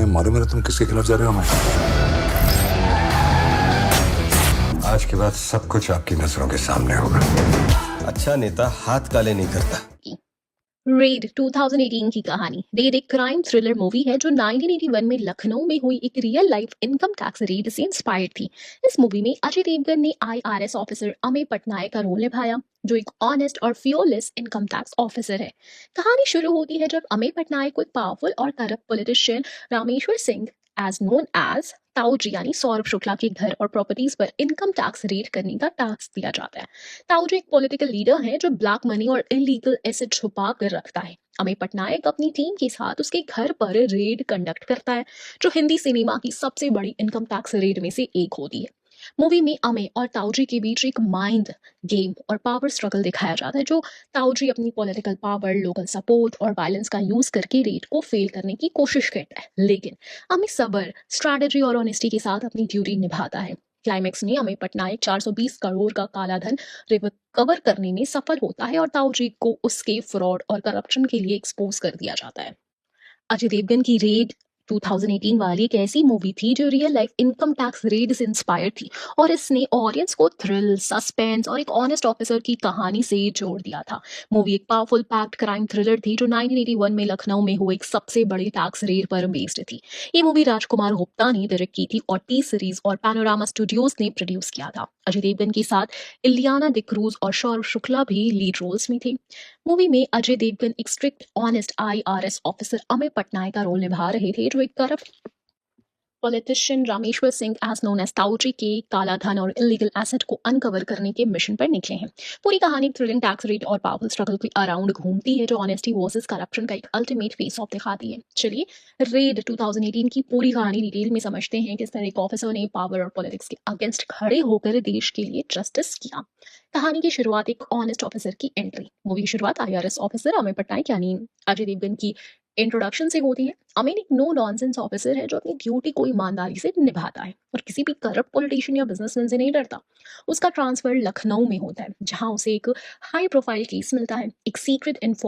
तुम्हें मालूम है ना तुम किसके खिलाफ जा रहे हो? मैं आज के बाद सब कुछ आपकी नजरों के सामने होगा। अच्छा नेता हाथ काले नहीं करता। रेड 2018 की कहानी। रेड एक क्राइम थ्रिलर मूवी है जो 1981 में लखनऊ में हुई एक real life income tax raid से इंस्पायर्ड थी। इस मूवी में अजय देवगन ने आईआरएस ऑफिसर अमेय पटनायक का रोल निभाया, जो एक ऑनेस्ट और फियरलेस इनकम टैक्स ऑफिसर है। कहानी शुरू होती है जब अमेय पटनायक को एक पावरफुल और corrupt politician Rameshwar Singh as known as Tauji यानी सौरभ शुक्ला के घर और प्रॉपर्टीज पर इनकम टैक्स रेड करने का टास्क दिया जाता है। ताऊजी एक पॉलिटिकल लीडर है जो ब्लैक मनी और इलीगल एसेट छुपा कर रखता है। अमेय पटनायक अपनी टीम के साथ उसके घर पर रेड कंडक्ट करता है, जो हिंदी सिनेमा की सबसे बड़ी इनकम टैक्स रेड में से एक होती है। मूवी में अमेय और ताऊजी के बीच एक माइंड गेम और पावर स्ट्रगल दिखाया जाता है, जो ताऊजी अपनी पॉलिटिकल पावर, लोकल सपोर्ट और वायलेंस का यूज करके रेड को फेल करने की कोशिश करता है, लेकिन अमेय सब्र, स्ट्रैटेजी और ऑनेस्टी के साथ अपनी ड्यूटी निभाता है। क्लाइमेक्स में अमेय पटनायक 420 करोड़ का काला धन रिकवर करने में सफल होता है और ताऊजी को उसके फ्रॉड और करप्शन के लिए एक्सपोज कर दिया जाता है। अजय देवगन की रेड 2018 वाली एक ऐसी मूवी थी जो real life income tax raid से इंस्पायर्ड थी, और इसने ऑडियंस को थ्रिल, सस्पेंस और एक ऑनेस्ट ऑफिसर की कहानी से जोड़ दिया था। मूवी एक पावरफुल पैक्ड क्राइम थ्रिलर थी जो 1981 में लखनऊ में हुए एक सबसे बड़े टैक्स रेड पर बेस्ड थी। ये मूवी राजकुमार गुप्ता ने डायरेक्ट की थी और टी सीरीज और पैनोरामा स्टूडियोज ने प्रोड्यूस किया था। अजय देवगन के साथ इलियाना डिक्रूज और सौरभ शुक्ला भी लीड रोल्स में थे। मूवी में अजय देवगन एक strict honest IRS officer Amay Patnaik का रोल निभा रहे थे, जो एक corrupt politician Rameshwar Singh as known as Tauji के काला धन और इलीगल एसेट को अनकवर करने के मिशन पर निकले हैं। पूरी कहानी थ्रिलिंग टैक्स रेड और पावरफुल स्ट्रगल के अराउंड घूमती है, जो ऑनेस्टी वर्सेस करप्शन का एक अल्टीमेट फेस ऑफ दिखाती है। चलिए रेड 2018 की पूरी कहानी डिटेल में समझते हैं, किस तरह एक ऑफिसर ने पावर और पॉलिटिक्स के अगेंस्ट खड़े होकर देश के लिए जस्टिस किया। कहानी की शुरुआत एक ऑनेस्ट ऑफिसर की एंट्री। मूवी की शुरुआत आईआरएस ऑफिसर अमेय पटनायक यानी अजय देवगन की इंट्रोडक्शन से होती है। अमीन एक नो नॉनसेंस ऑफिसर है जो अपनी ड्यूटी को ईमानदारी से निभाता है और किसी भी करप्ट पॉलिटिशियन या बिजनेसमैन से नहीं डरता। उसका ट्रांसफर लखनऊ में होता है, जहां उसे एक हाई प्रोफाइल केस मिलता है। एक सीक्रेट